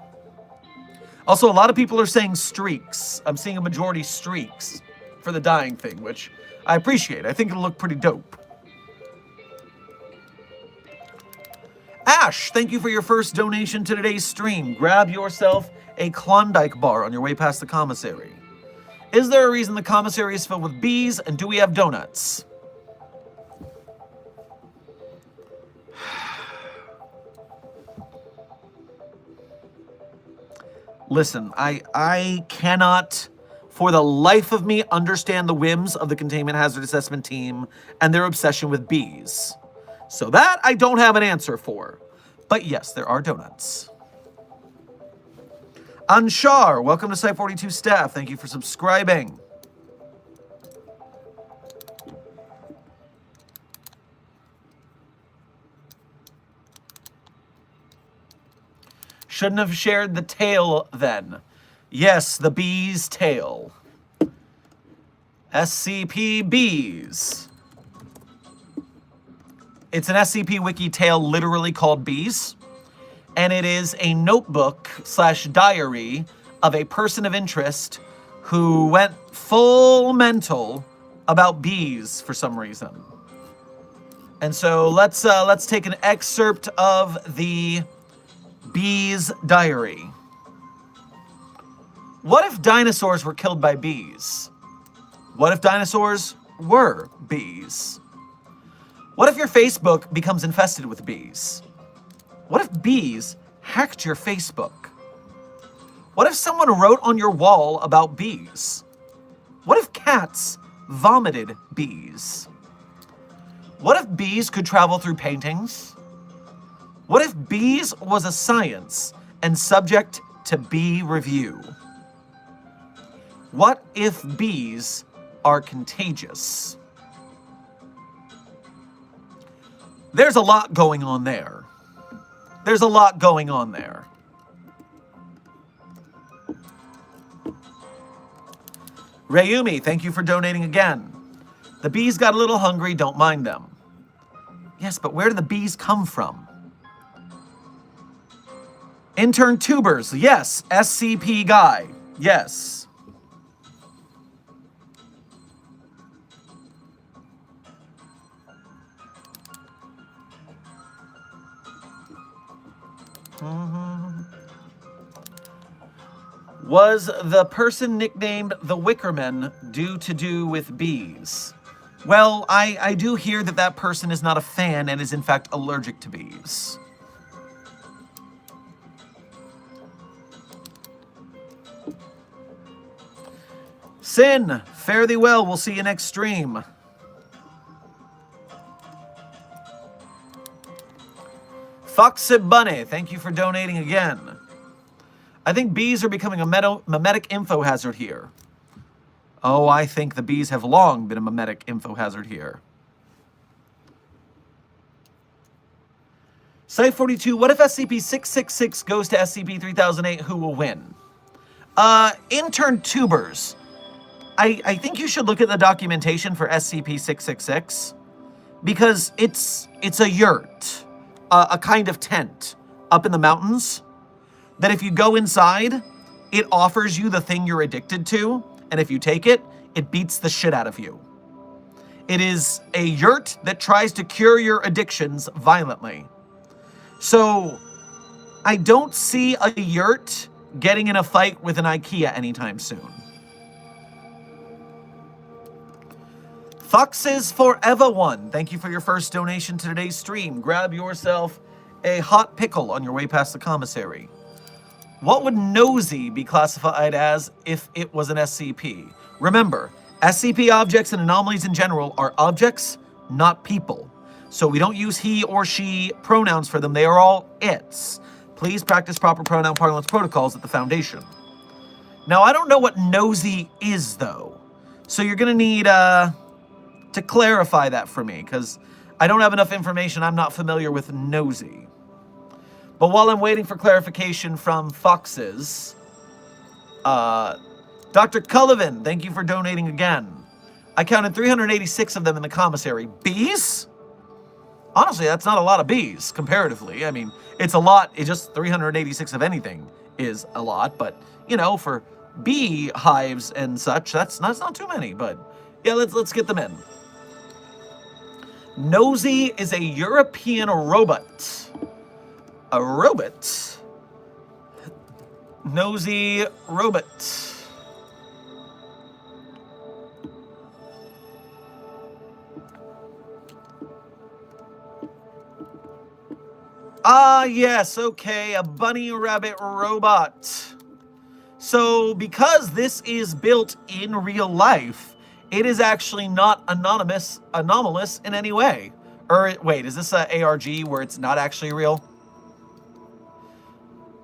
Also, a lot of people are saying streaks. I'm seeing a majority streaks for the dyeing thing, which I appreciate. I think it'll look pretty dope. Ash, thank you for your first donation to today's stream. Grab yourself a Klondike bar on your way past the commissary. Is there a reason the commissary is filled with bees, and do we have donuts? Listen, I cannot, for the life of me, understand the whims of the Containment Hazard Assessment team and their obsession with bees. So that I don't have an answer for. But yes, there are donuts. Anshar, welcome to Site 42 staff. Thank you for subscribing. Shouldn't have shared the tail then. Yes, the bee's tail. SCP bees. It's an SCP Wiki tale literally called Bees, and it is a notebook / diary of a person of interest who went full mental about bees for some reason. And so let's take an excerpt of the Bees diary. What if dinosaurs were killed by bees? What if dinosaurs were bees? What if your Facebook becomes infested with bees? What if bees hacked your Facebook? What if someone wrote on your wall about bees? What if cats vomited bees? What if bees could travel through paintings? What if bees was a science and subject to bee review? What if bees are contagious? There's a lot going on there. There's a lot going on there. Rayumi, thank you for donating again. The bees got a little hungry, don't mind them. Yes, but where do the bees come from? Intern tubers, yes. SCP guy, yes. Was the person nicknamed the Wickerman do with bees? Well, I do hear that that person is not a fan and is in fact allergic to bees. Sin, fare thee well. We'll see you next stream. Foxy Bunny, thank you for donating again. I think bees are becoming a memetic info hazard here. Oh, I think the bees have long been a memetic info hazard here. Site42, what if SCP-666 goes to SCP-3008? Who will win? Intern tubers. I think you should look at the documentation for SCP-666 because it's a yurt, a kind of tent up in the mountains that if you go inside, it offers you the thing you're addicted to, and if you take it, it beats the shit out of you. It is a yurt that tries to cure your addictions violently. So, I don't see a yurt getting in a fight with an IKEA anytime soon. Foxes Forever One, thank you for your first donation to today's stream. Grab yourself a hot pickle on your way past the commissary. What would nosy be classified as if it was an SCP? Remember, SCP objects and anomalies in general are objects, not people. So we don't use he or she pronouns for them. They are all its. Please practice proper pronoun parlance protocols at the Foundation. Now, I don't know what nosy is, though. So you're going to need to clarify that for me, because I don't have enough information. I'm not familiar with nosy. But while I'm waiting for clarification from Foxes, Dr. Cullivan, thank you for donating again. I counted 386 of them in the commissary. Bees? Honestly, that's not a lot of bees, comparatively. I mean, it's a lot. It's just 386 of anything is a lot. But, you know, for bee hives and such, that's not too many. But, yeah, let's get them in. Nosy is a European robot. A robot? Nosy robot. Ah, yes, okay, a bunny rabbit robot. So, because this is built in real life, it is actually not anomalous in any way. Or, wait, is this a ARG where it's not actually real?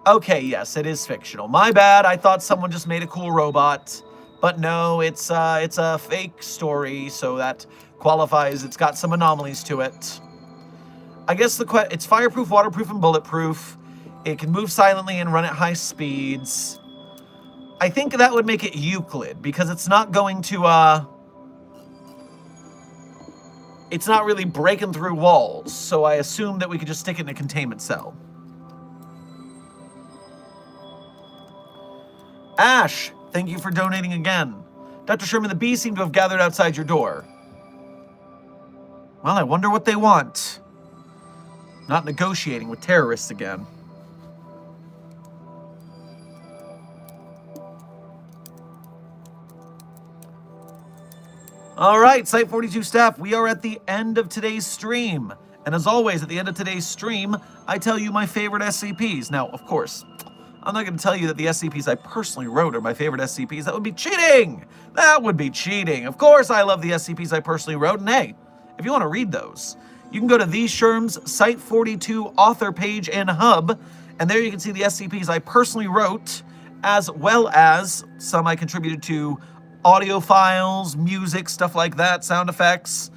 Okay, yes, it is fictional. My bad, I thought someone just made a cool robot. But no, it's a fake story, so that qualifies. It's got some anomalies to it. I guess it's fireproof, waterproof, and bulletproof. It can move silently and run at high speeds. I think that would make it Euclid, because it's not going to, it's not really breaking through walls, so I assume that we could just stick it in a containment cell. Ash, thank you for donating again. Dr. Sherman, the bees seem to have gathered outside your door. Well, I wonder what they want. Not negotiating with terrorists again. All right, Site 42 staff, we are at the end of today's stream. And as always, at the end of today's stream, I tell you my favorite SCPs. Now, of course, I'm not going to tell you that the SCPs I personally wrote are my favorite SCPs. That would be cheating. That would be cheating. Of course, I love the SCPs I personally wrote. And hey, if you want to read those, you can go to the Sherm's Site 42 author page and hub. And there you can see the SCPs I personally wrote, as well as some I contributed to audio files, music, stuff like that, sound effects.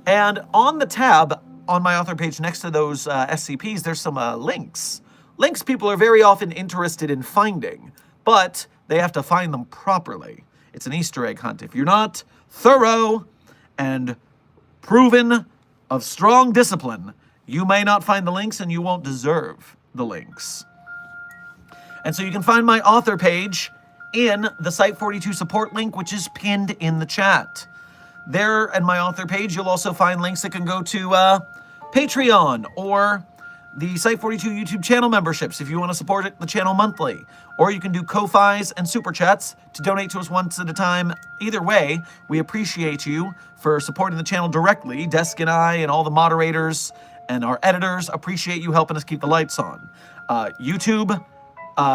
And on the tab on my author page next to those SCPs, there's some links. Links people are very often interested in finding, but they have to find them properly. It's an Easter egg hunt. If you're not thorough and proven of strong discipline, you may not find the links and you won't deserve the links. And so you can find my author page in the Site 42 support link, which is pinned in the chat. There and my author page, you'll also find links that can go to Patreon or the Site 42 YouTube channel memberships if you want to support the channel monthly. Or you can do Ko-Fis and Super Chats to donate to us once at a time. Either way, we appreciate you for supporting the channel directly. Desk and I and all the moderators and our editors appreciate you helping us keep the lights on. YouTube,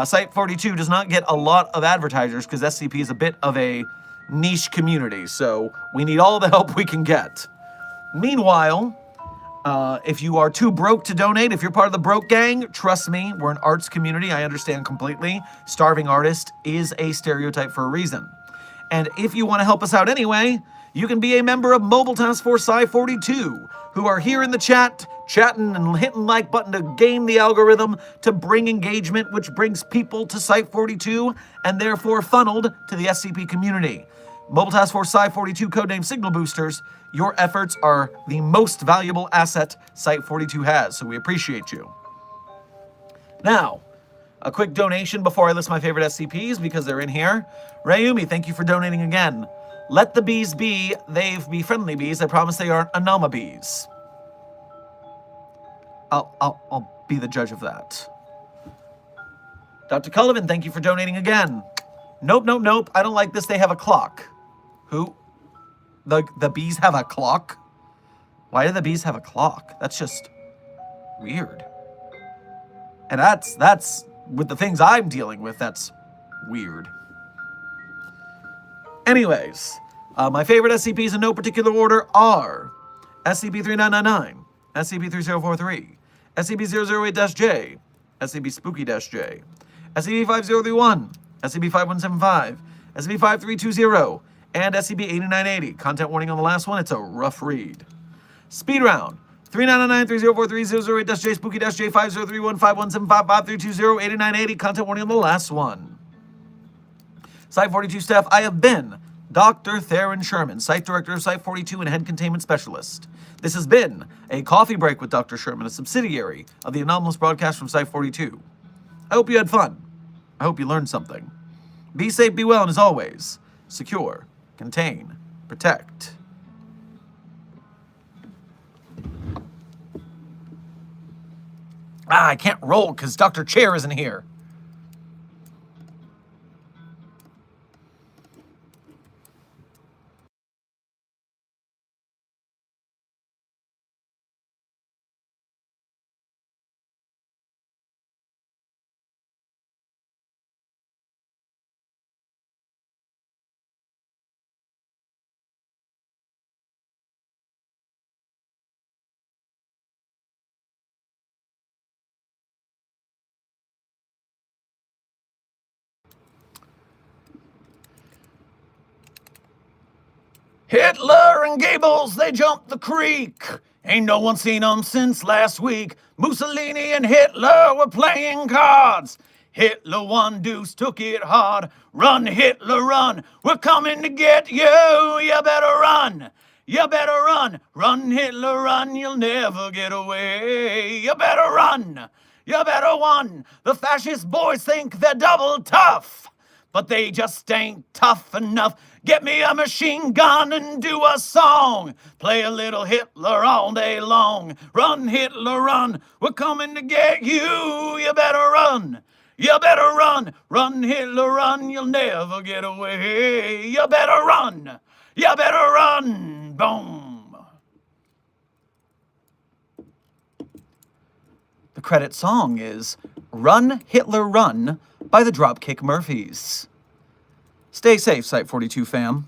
Site 42 does not get a lot of advertisers because SCP is a bit of a niche community, so we need all the help we can get. Meanwhile, if you are too broke to donate, if you're part of the broke gang, trust me, we're an arts community. I understand completely. Starving artist is a stereotype for a reason. And if you want to help us out anyway, you can be a member of Mobile Task Force Site 42, who are here in the chat, chatting and hitting like button to game the algorithm to bring engagement, which brings people to Site 42 and therefore funneled to the SCP community. Mobile Task Force Site 42, codename Signal Boosters, your efforts are the most valuable asset Site 42 has, so we appreciate you. Now, a quick donation before I list my favorite SCPs because they're in here. Rayumi, thank you for donating again. Let the bees be, they've be friendly bees. I promise they aren't anoma bees. I'll be the judge of that. Dr. Cullivan, thank you for donating again. Nope. I don't like this. They have a clock. Who? The bees have a clock? Why do the bees have a clock? That's just weird. And that's with the things I'm dealing with, that's weird. Anyways, my favorite SCPs in no particular order are SCP-3999, SCP-3043, SCP-008-J, SCP-Spooky-J, SCP-5031, SCP-5175, SCP-5320, and SCP-8980. Content warning on the last one, it's a rough read. Speed round. 3999-3043-008-J, Spooky-J, 5031, 5175, 5320, 8980. Content warning on the last one. Site 42 staff, I have been Dr. Theron Sherman, Site Director of Site 42 and Head Containment Specialist. This has been a Coffee Break with Dr. Sherman, a subsidiary of the anomalous broadcast from Site 42. I hope you had fun. I hope you learned something. Be safe, be well, and as always, secure, contain, protect. I can't roll because Dr. Chair isn't here. Hitler and Goebbels, they jumped the creek. Ain't no one seen them since last week. Mussolini and Hitler were playing cards. Hitler won, Deuce took it hard. Run, Hitler, run. We're coming to get you. You better run. You better run. Run, Hitler, run. You'll never get away. You better run. You better run. The fascist boys think they're double tough, but they just ain't tough enough. Get me a machine gun and do a song. Play a little Hitler all day long. Run, Hitler, run. We're coming to get you. You better run. You better run, run, Hitler, run, you'll never get away. You better run, you better run, boom. The credit song is Run, Hitler, Run by the Dropkick Murphys. Stay safe, Site 42 fam.